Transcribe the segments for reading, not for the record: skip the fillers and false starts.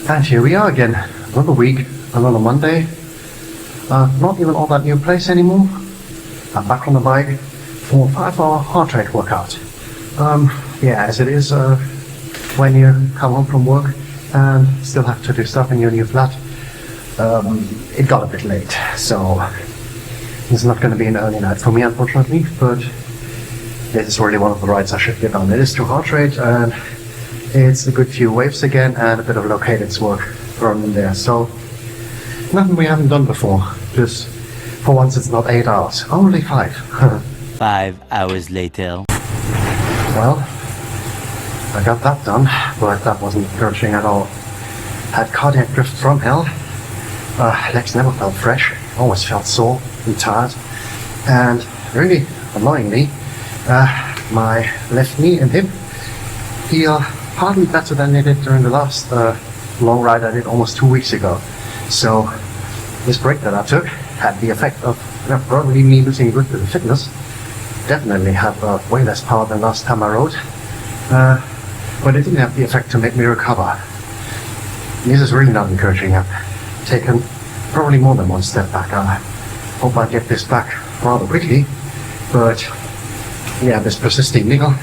And here we are again, another week, another Monday. Not even all that new place anymore. I'm back on the bike for a 5-hour heart rate workout. Yeah, as it is when you come home from work and still have to do stuff in your new flat, it got a bit late, so it's not going to be an early night for me, unfortunately, but this is really one of the rides I should get on. It is to heart rate, and it's a good few waves again, and a bit of low cadence work thrown in there. So nothing we haven't done before. Just for once, it's not 8 hours, only 5. 5 hours later. Well, I got that done, but that wasn't encouraging at all. Had cardiac drift from hell. Legs never felt fresh. Always felt sore and tired. And really annoyingly, my left knee and hip feel hardly better than they did during the last long ride I did almost 2 weeks ago. So this break that I took had the effect of probably me losing a good bit of fitness. Definitely have way less power than last time I rode, but it didn't have the effect to make me recover. This is really not encouraging. I've taken probably more than one step back. I hope I get this back rather quickly, but yeah, this persisting niggle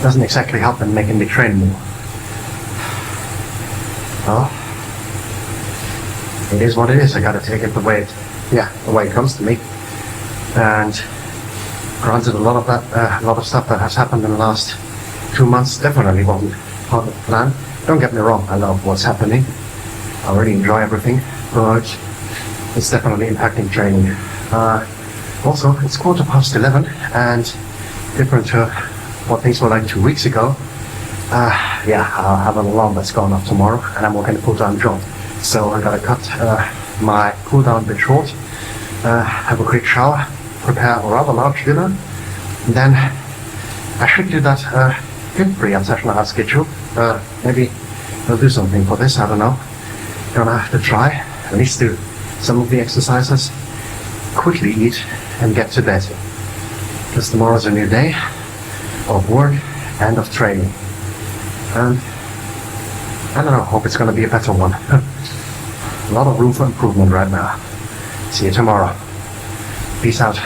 doesn't exactly help in making me train more. Well, it is what it is. I gotta take it the way it comes to me. And granted, a lot of stuff that has happened in the last 2 months definitely wasn't part of the plan. Don't get me wrong, I love what's happening. I really enjoy everything, but it's definitely impacting training. Also, it's 11:15, and different to what things were like 2 weeks ago. I'll have an alarm that's going off tomorrow, and I'm working a full-time job. So I gotta cut my cool down a bit short, have a quick shower, prepare a rather large dinner, and then I should do that hip pre-up session I have scheduled. Maybe I'll do something for this, I don't know. Gonna have to try, at least do some of the exercises, quickly eat, and get to bed. Because tomorrow's a new day of work and of training. And I don't know, hope it's gonna be a better one. A lot of room for improvement right now. See you tomorrow. Peace out.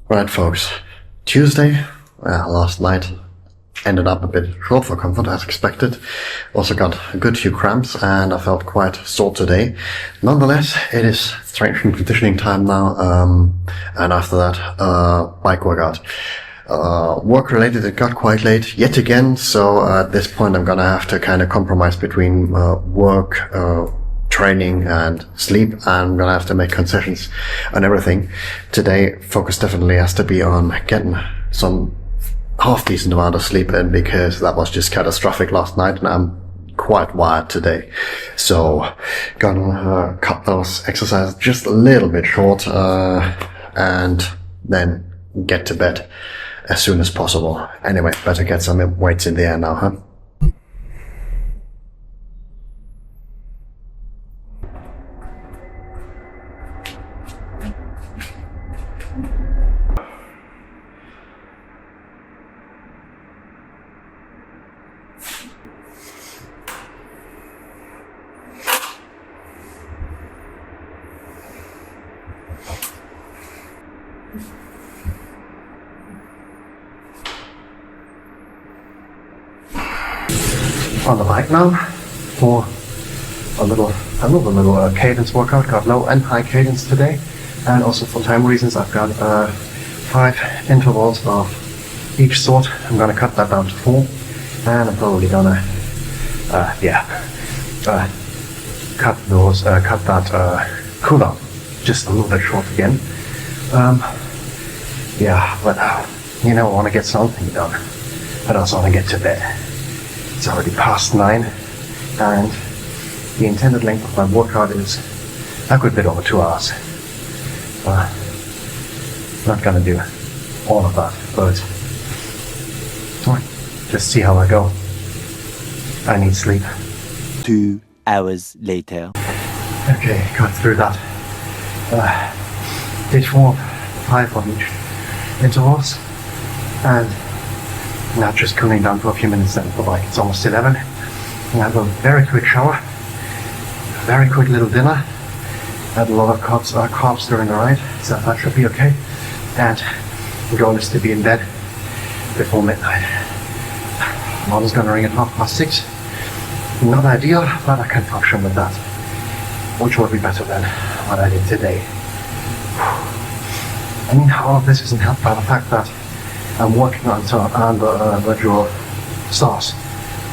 Right, folks. Tuesday, last night, ended up a bit short for comfort as expected. Also got a good few cramps, and I felt quite sore today. Nonetheless, it is strength and conditioning time now, and after that, bike workout. Work related, it got quite late yet again, so at this point I'm gonna have to kind of compromise between work, training and sleep. I'm gonna have to make concessions on everything. Today, focus definitely has to be on getting some half-decent amount of sleep in, because that was just catastrophic last night, and I'm quite wired today. So, gonna cut those exercises just a little bit short, and then get to bed as soon as possible. Anyway, better get some weights in the air now, huh? On the bike now for another little cadence workout. Got low and high cadence today, and also for time reasons I've got 5 intervals of each sort. I'm gonna cut that down to 4, and I'm probably gonna cut that cool down just a little bit short again. But I want to get something done. But I also want to get to bed. It's already past 9, and the intended length of my workout is a good bit over 2 hours. Not gonna do all of that, but just see how I go. I need sleep. 2 hours later. Okay, got through that. Did 4, 5 on each intervals, and now just cooling down for a few minutes then for like it's almost 11. I have a very quick shower, a very quick little dinner, had a lot of carbs during the ride, so that should be okay. And the goal is to be in bed before midnight. Alarm's gonna ring at 6:30. Not ideal, but I can function with that, which will be better than what I did today. I mean, all of this isn't helped by the fact that I'm working on virtual stars.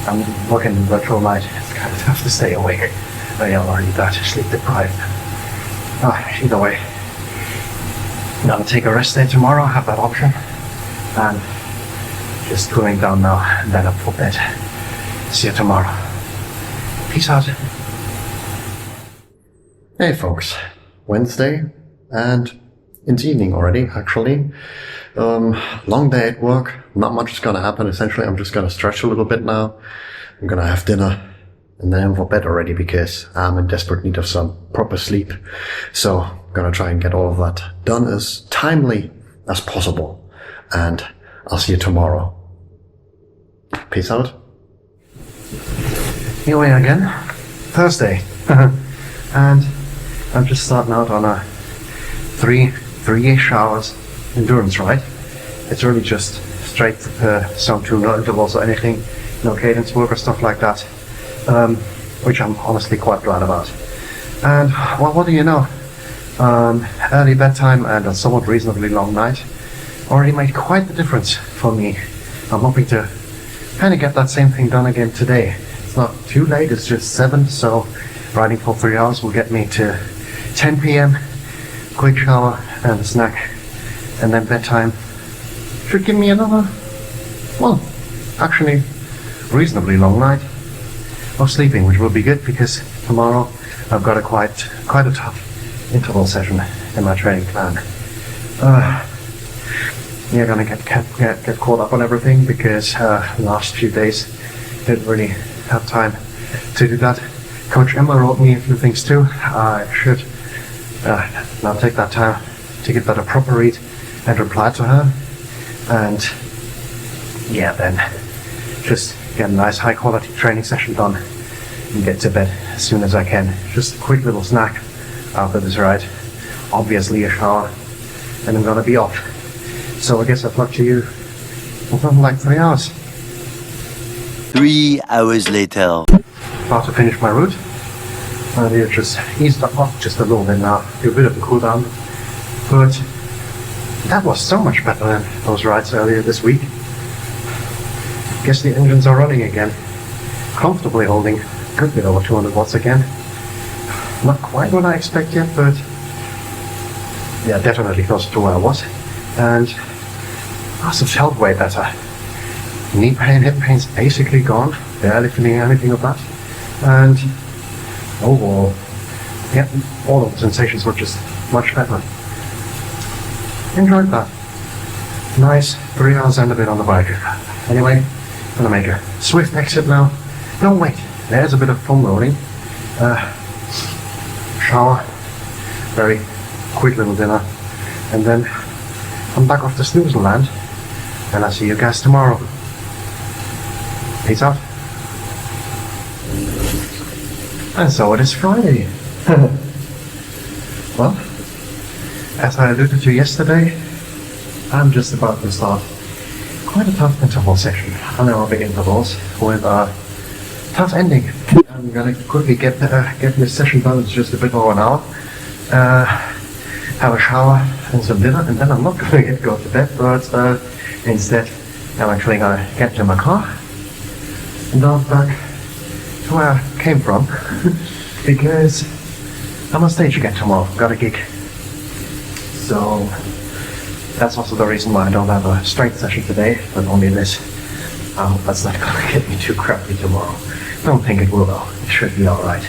I'm working in virtual light. It's kind of tough to stay awake. I am already that sleep deprived. Either way, I'm gonna take a rest day tomorrow, have that option, and just cooling down now and then up for bed. See you tomorrow. Peace out. Hey folks, Wednesday, and it's evening already, actually. Long day at work, not much is gonna happen. Essentially, I'm just gonna stretch a little bit now. I'm gonna have dinner, and then I'm for bed already because I'm in desperate need of some proper sleep. So, I'm gonna try and get all of that done as timely as possible. And I'll see you tomorrow. Peace out. Here we are again, Thursday. And I'm just starting out on a three-ish hours endurance ride. It's really just straight some two, no intervals or anything, no cadence work or stuff like that, which I'm honestly quite glad about. And well, what do you know? Early bedtime and a somewhat reasonably long night already made quite the difference for me. I'm hoping to kind of get that same thing done again today. It's not too late, it's just 7, so riding for 3 hours will get me to 10 p.m. Quick shower and a snack, and then bedtime should give me another, well, actually reasonably long night of sleeping, which will be good because tomorrow I've got a quite a tough interval session in my training plan. Yeah, gonna get caught up on everything because last few days didn't really have time to do that. Coach Emma wrote me a few things too. I should now take that time to give that a proper read and reply to her, and yeah, then just get a nice high quality training session done and get to bed as soon as I can. Just a quick little snack after this ride, obviously a shower, and I'm gonna be off. So I guess I'll talk to you in something like 3 hours. 3 hours later. About to finish my route. It just eased up just a little bit now, do a bit of a cool down, but that was so much better than those rides earlier this week. Guess the engines are running again, comfortably holding a good bit over 200 watts again. Not quite what I expect yet, but yeah, definitely closer to where I was, and must have felt way better. Knee pain, hip pain's basically gone, barely feeling anything of that, and overall, yeah, all of the sensations were just much better. Enjoyed that. Nice 3 hours and a bit on the bike. Anyway, I'm gonna make a swift exit now. No, wait, there's a bit of foam rolling. Shower, very quick little dinner, and then I'm back off to snooze land, and I'll see you guys tomorrow. Peace out. And so it is Friday. Well, as I alluded to yesterday, I'm just about to start quite a tough interval session, anaerobic intervals, with a tough ending. I'm gonna quickly get this session done. It's just a bit over an hour. Have a shower and some dinner, and then I'm not gonna go to bed, but instead I'm actually gonna get into my car and drive back to where I came from because I'm on stage again tomorrow. Got a gig. So that's also the reason why I don't have a strength session today, but only this. I hope that's not gonna get me too crappy tomorrow. Don't think it will though. It should be alright.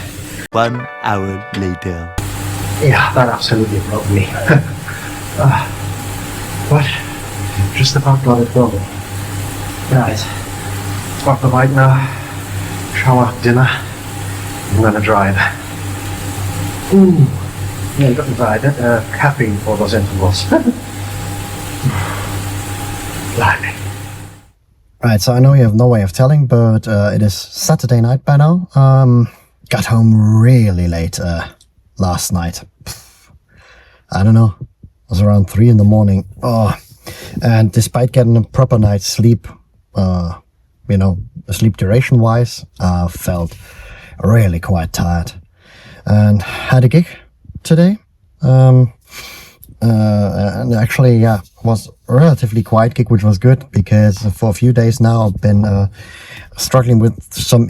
1 hour later. Yeah, that absolutely broke me. But just about got it going. Right. Off the bike now. Shower, dinner. I'm gonna drive. Ooh. Yeah, you got the ride. Caffeine for those intervals. Blimey. Right, so I know you have no way of telling, but it is Saturday night by now. Got home really late last night. I don't know, it was around 3 in the morning. Oh, and despite getting a proper night's sleep, sleep duration wise, felt really quite tired. And had a gig today. And actually, was a relatively quiet gig, which was good because for a few days now I've been struggling with some,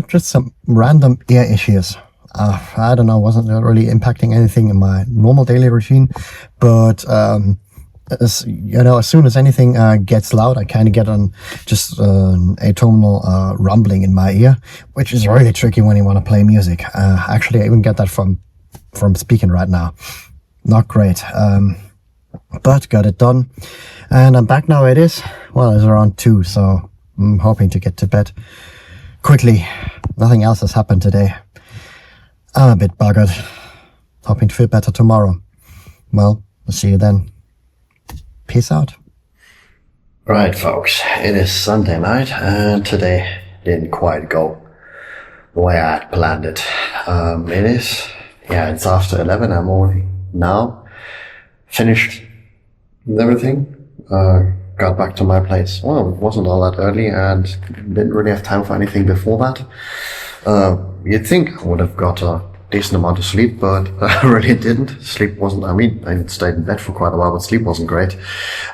just some random ear issues. I don't know, wasn't really impacting anything in my normal daily routine, but as soon as anything gets loud, I kind of get on just an atonal rumbling in my ear, which is really tricky when you want to play music. Actually, I even get that from speaking right now. Not great, but got it done, and I'm back now. It's around 2, so I'm hoping to get to bed quickly. Nothing else has happened today. I'm a bit buggered, hoping to feel better tomorrow. Well, I'll see you then. Peace out. Right, folks, it is Sunday night, and today didn't quite go the way I had planned it. It's after 11. I'm only now finished with everything. Got back to my place. Well, it wasn't all that early and didn't really have time for anything before that. You'd think I would have got a decent amount of sleep, but I really didn't. Sleep wasn't, I stayed in bed for quite a while, but sleep wasn't great.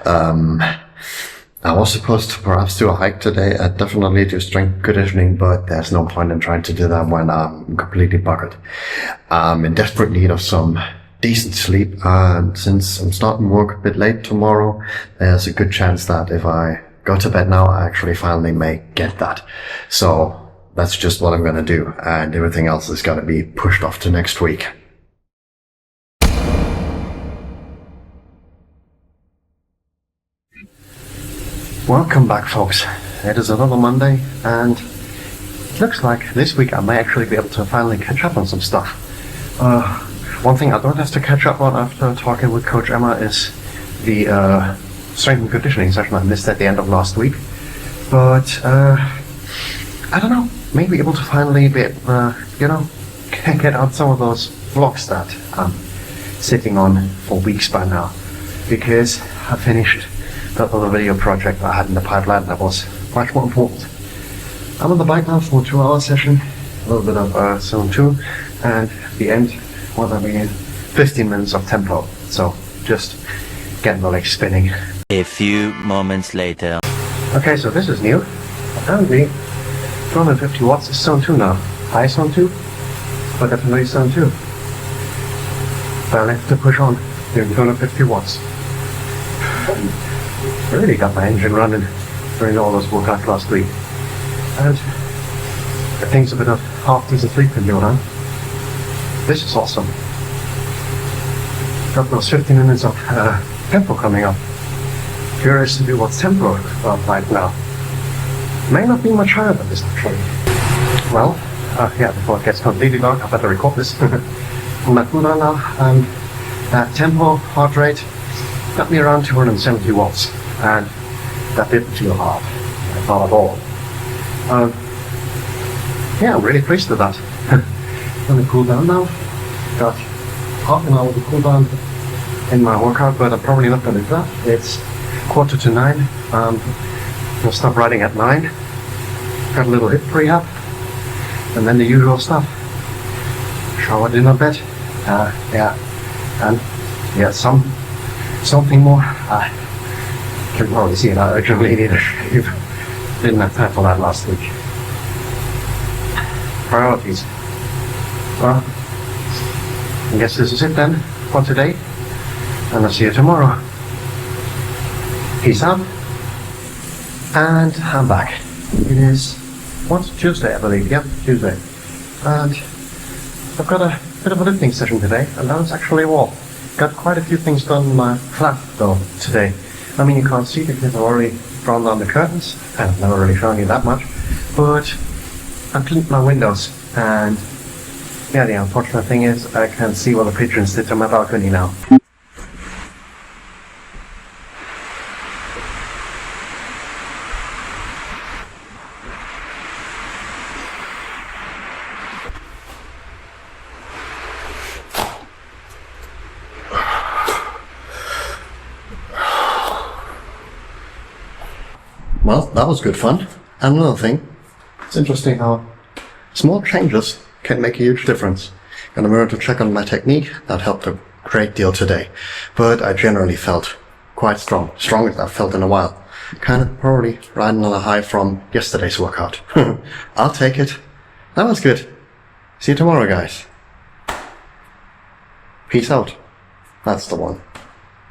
I was supposed to perhaps do a hike today, definitely do strength conditioning, but there's no point in trying to do that when I'm completely buggered. I'm in desperate need of some decent sleep, and since I'm starting work a bit late tomorrow, there's a good chance that if I go to bed now, I actually finally may get that. So that's just what I'm going to do, and everything else is going to be pushed off to next week. Welcome back, folks. It is another Monday, and it looks like this week I may actually be able to finally catch up on some stuff. One thing I don't have to catch up on after talking with Coach Emma is the strength and conditioning session I missed at the end of last week. But I don't know, maybe able to finally get out some of those vlogs that I'm sitting on for weeks by now, because I finished that other video project I had in the pipeline that was much more important. I'm on the bike now for a 2-hour session, a little bit of zone 2, and at the end, 15 minutes of tempo. So just getting the legs spinning. A few moments later. Okay, so this is new. Apparently 250 watts is zone 2 now. High zone 2, but definitely zone 2. But I have to push on doing 250 watts. Really got my engine running during all those workouts last week. And I think it's a bit of half decent sleep in doing. This is awesome. Got those 15 minutes of tempo coming up. Curious to do what's tempo like now. May not be much higher than this actually. Well, before it gets completely dark, I better record this. On my cooldown now, that tempo heart rate got me around 270 watts, and that didn't feel hard, not at all. I'm really pleased with that. Gonna cool down now. Got half an hour to cool down in my workout, but I'm probably not gonna do that. It's 8:45. I'll stop riding at 9. Got a little hip prehab, and then the usual stuff. Showered in a bit. Something more. I can probably see it. I urgently need a shave. Didn't have time for that last week. Priorities. Well, I guess this is it then for today, and I'll see you tomorrow. Peace out. And I'm back. It is Tuesday, I believe. Yep, Tuesday. And I've got a bit of a lifting session today, and that was actually all. Got quite a few things done in my flat though today. I mean, you can't see because I've already drawn down the curtains, and I've never really shown you that much, but I cleaned my windows, and the unfortunate thing is I can see what the pigeons did to my balcony now. Well, that was good fun. And another thing, it's interesting how small changes can make a huge difference. Gonna remember to check on my technique. That helped a great deal today. But I generally felt quite strong. Strongest I've felt in a while. Kind of probably riding on a high from yesterday's workout. I'll take it. That was good. See you tomorrow, guys. Peace out. That's the one.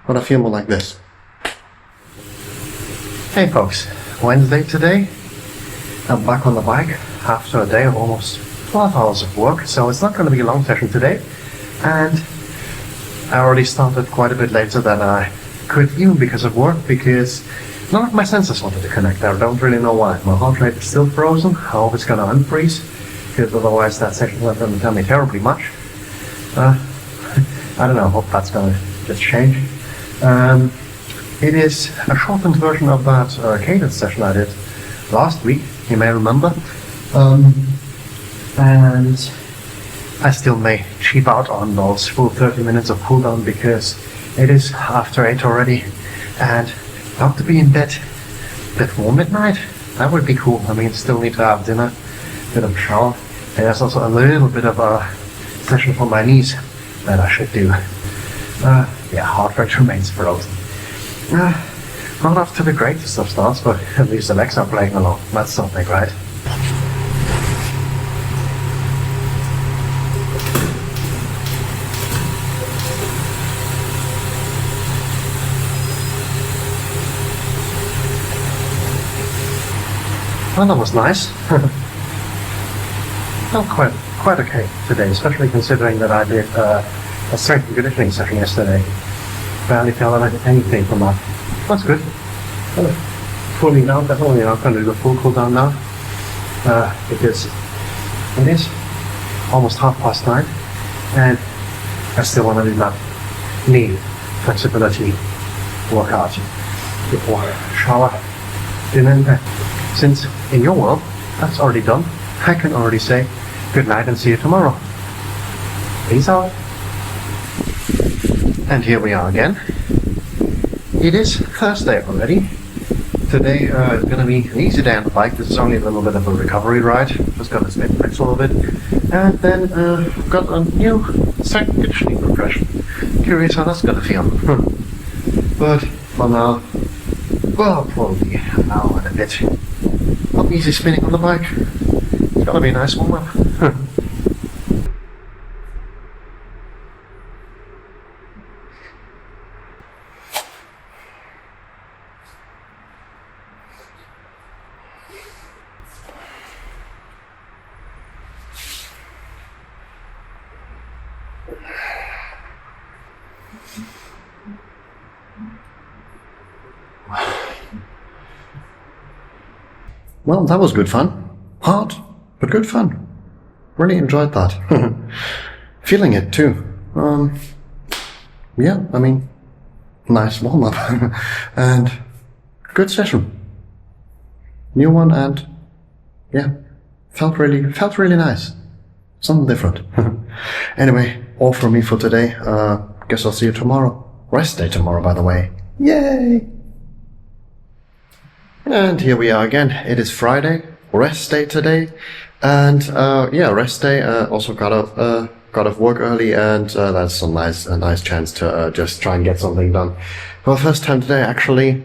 But I feel more like this. Hey folks, Wednesday today. I'm back on the bike after a day of almost 12 hours of work, so it's not going to be a long session today. And I already started quite a bit later than I could, even because of work, because none of my sensors wanted to connect. I don't really know why. My heart rate is still frozen. I hope it's going to unfreeze, because otherwise that session is not going to tell me terribly much. I don't know, hope that's going to just change. It is a shortened version of that cadence session I did last week, you may remember. And I still may cheap out on those full 30 minutes of cooldown because it is after 8 already and I have to be in bed before midnight. That would be cool. I mean, still need to have dinner, bit of shower, and there's also a little bit of a session for my knees that I should do. Yeah, heart rate remains frozen. Not off to the greatest of starts, but at least the legs are playing along. That's something, right? Well, that was nice. Well, quite okay today, especially considering that I did a strength and conditioning session yesterday. Barely felt anything from that. That's good. Cooling down, definitely not going to do the full cool down now, because it is almost 9:30 and I still want to do that knee flexibility workout before shower, dinner. Since in your world that's already done, I can already say good night and see you tomorrow. Peace out. And here we are again. It is Thursday already. Today is going to be an easy day on the bike. This is only a little bit of a recovery ride. Just got to spin the legs a little bit. And then I've got a new strength conditioning progression. Curious how that's going to feel. But for now, well, probably an hour and a bit. Not easy spinning on the bike. It's going to be a nice warm up. Well, that was good fun. Hard, but good fun. Really enjoyed that. Feeling it too. Yeah, I mean, nice warm up and good session. New one, and yeah, felt really nice. Something different. Anyway, all from me for today. Guess I'll see you tomorrow. Rest day tomorrow, by the way. Yay! And here we are again. It is Friday, rest day today, and yeah, rest day. Also got off work early, and that's a nice chance to just try and get something done. For the first time today, I actually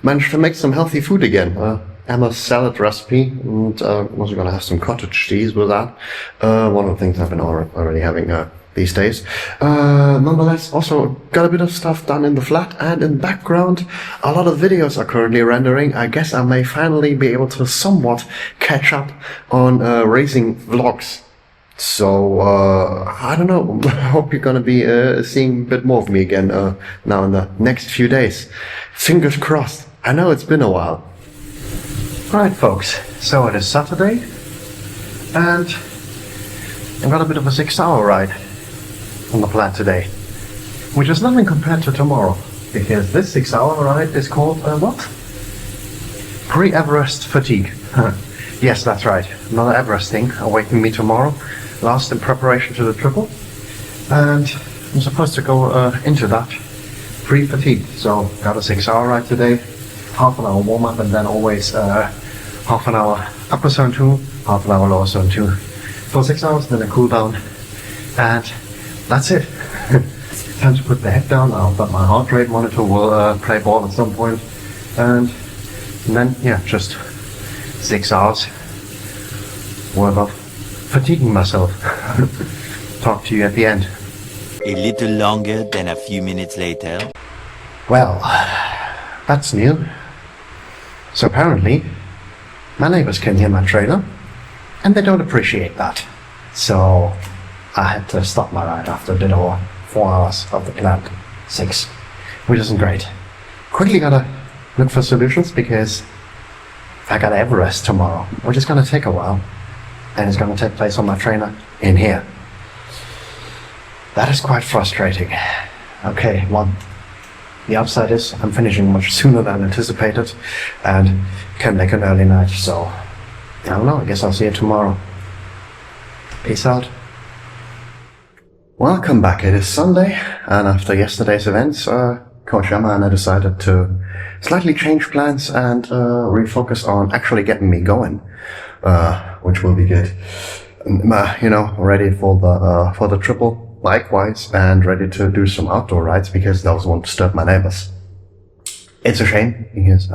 managed to make some healthy food again. Emma's salad recipe, and I'm also gonna have some cottage cheese with that. One of the things I've been already having these days. Nonetheless, also got a bit of stuff done in the flat, and in the background a lot of videos are currently rendering. I guess I may finally be able to somewhat catch up on racing vlogs. So I don't know, I hope you're gonna be seeing a bit more of me again now in the next few days. Fingers crossed. I know it's been a while. Right folks, so it is Saturday and I've got a bit of a 6-hour ride on the plan today, which is nothing compared to tomorrow, because this 6-hour ride is called what? Pre-Everest fatigue. Yes, that's right, another Everest thing awaiting me tomorrow, last in preparation to the triple, and I'm supposed to go into that pre-fatigue. So got a 6-hour ride today, half an hour warm up, and then always half an hour upper zone 2, half an hour lower zone 2 for 6 hours, then a cool down, and that's it. Time to put the head down now, but my heart rate monitor will play ball at some point, and then yeah, just 6 hours worth of fatiguing myself. Talk to you at the end. A little longer than a few minutes later. Well, that's new. So apparently, my neighbors came near my trailer, and they don't appreciate that. So I had to stop my ride after a bit over 4 hours of the planned 6, which isn't great. Quickly gotta look for solutions because I got Everest tomorrow, which is gonna take a while, and it's gonna take place on my trainer in here. That is quite frustrating. Okay, well, the upside is I'm finishing much sooner than anticipated and can make an early night, so I don't know, I guess I'll see you tomorrow. Peace out. Welcome back. It is Sunday, and after yesterday's events, Coach Emma and I decided to slightly change plans and refocus on actually getting me going, which will be good. Ready for the triple. Likewise, and ready to do some outdoor rides because those won't disturb my neighbors. It's a shame because,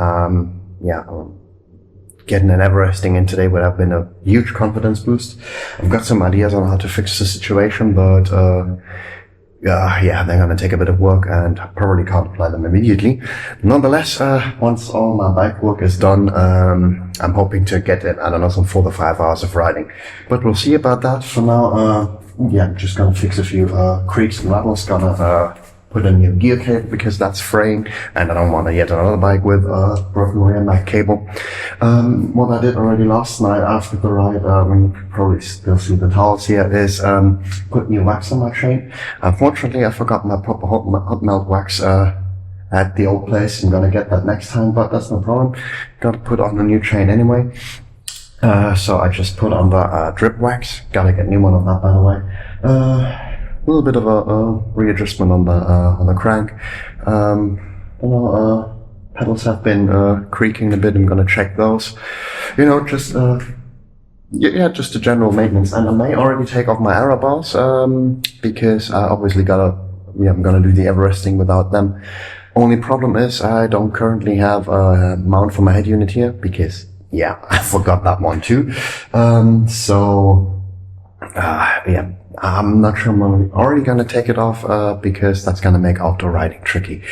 getting an Everesting in today would have been a huge confidence boost. I've got some ideas on how to fix the situation, but they're gonna take a bit of work and probably can't apply them immediately. Nonetheless, once all my bike work is done, I'm hoping to get in, some 4 to 5 hours of riding. But we'll see about that. For now, just gonna fix a few creaks and rattles, gonna put a new gear cable because that's fraying, and I don't want yet another bike with a broken rear neck cable. What I did already last night after the ride, you can probably still see the towels here, is put new wax on my chain. Unfortunately, I forgot my proper hot melt wax at the old place. I'm gonna get that next time, but that's no problem. Gotta put on a new chain anyway. So I just put on the drip wax. Gotta get a new one of that, by the way. A little bit of a readjustment on the crank. Pedals have been creaking a bit. I'm gonna check those. Just a general maintenance. And I may already take off my error bars because I obviously I'm gonna do the Everesting without them. Only problem is I don't currently have a mount for my head unit here because I forgot that one too. I'm not sure I'm already gonna take it off because that's gonna make outdoor riding tricky.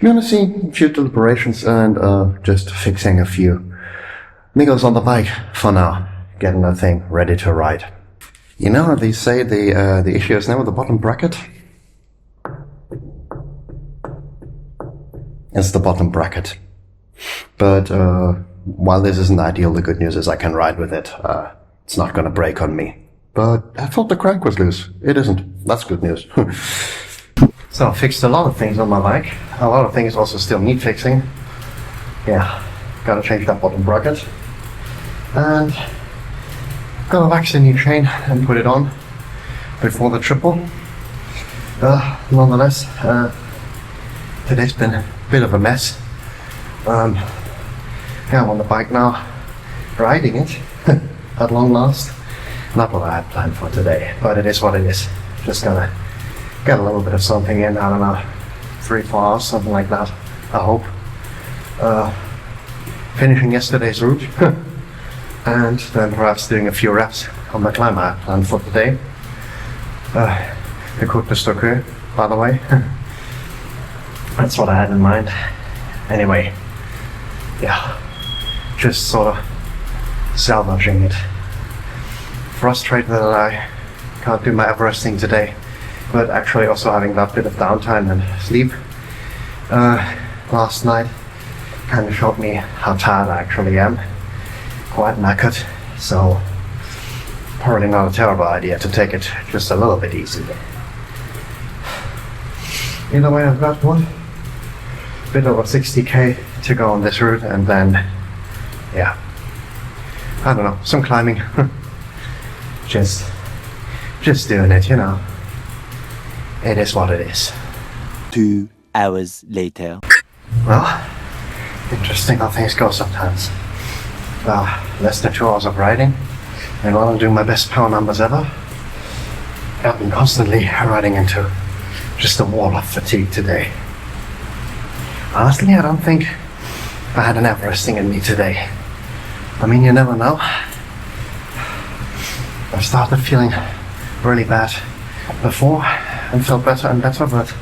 You're gonna see a few deliberations and just fixing a few niggles on the bike for now. Getting that thing ready to ride. They say the issue is never the bottom bracket. It's the bottom bracket. But while this isn't ideal, the good news is I can ride with it. It's not gonna break on me. But I thought the crank was loose. It isn't. That's good news. So I fixed a lot of things on my bike. A lot of things also still need fixing. Gotta change that bottom bracket. And gotta wax the new chain and put it on before the triple. Nonetheless, today's been a bit of a mess. I'm on the bike now, riding it at long last. Not what I had planned for today, but it is what it is. Just gonna get a little bit of something in, 3-4 hours, something like that, I hope. Finishing yesterday's route, and then perhaps doing a few reps on the climb I had planned for today. The Côte de Stockeux, by the way. That's what I had in mind. Anyway, just sort of salvaging it. Frustrated that I can't do my Everesting today, but actually also having that bit of downtime and sleep last night kind of showed me how tired I actually am. Quite knackered, so probably not a terrible idea to take it just a little bit easy. Either way, I've got one bit over 60k to go on this route, and then I don't know, some climbing. just doing it, It is what it is. 2 hours later. Well, Interesting how things go sometimes. Less than 2 hours of riding, and while I'm doing my best power numbers ever, I've been constantly riding into just a wall of fatigue today. Honestly, I don't think I had an Everesting in me today. I mean, you never know. I started feeling really bad before and felt better and better, but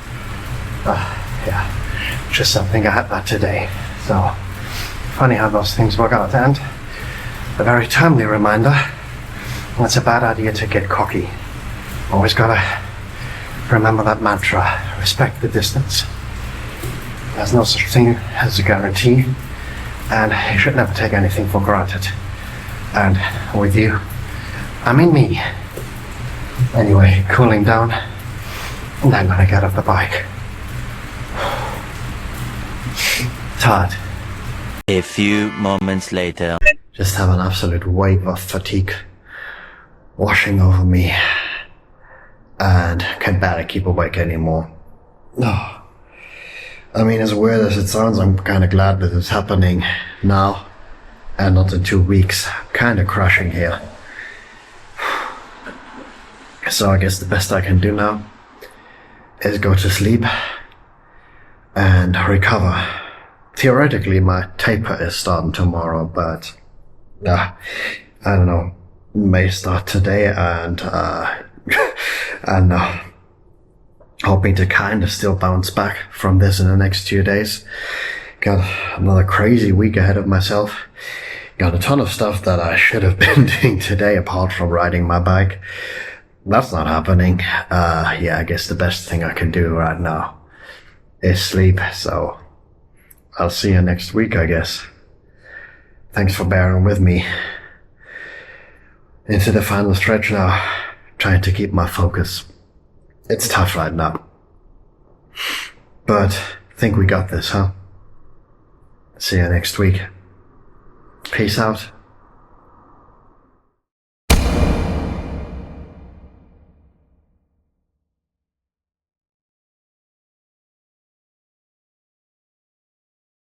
yeah, just something I had that today. So, funny how those things work out. And a very timely reminder, it's a bad idea to get cocky. Always gotta remember that mantra, respect the distance. There's no such thing as a guarantee, and you should never take anything for granted. And with you, I mean me. Anyway, cooling down, and I'm gonna get off the bike. Tired. A few moments later. Just have an absolute wave of fatigue washing over me, and can barely keep awake anymore. No. I mean, as weird as it sounds, I'm kind of glad that it's happening now and not in 2 weeks. Kind of crashing here. So I guess the best I can do now is go to sleep and recover. Theoretically, my taper is starting tomorrow, but I don't know, may start today, and hoping to kind of still bounce back from this in the next 2 days. Got another crazy week ahead of myself. Got a ton of stuff that I should have been doing today apart from riding my bike. That's not happening. Yeah, I guess the best thing I can do right now is sleep, so I'll see you next week, I guess. Thanks for bearing with me. Into the final stretch now, trying to keep my focus. It's tough right now. But I think we got this, huh? See you next week. Peace out.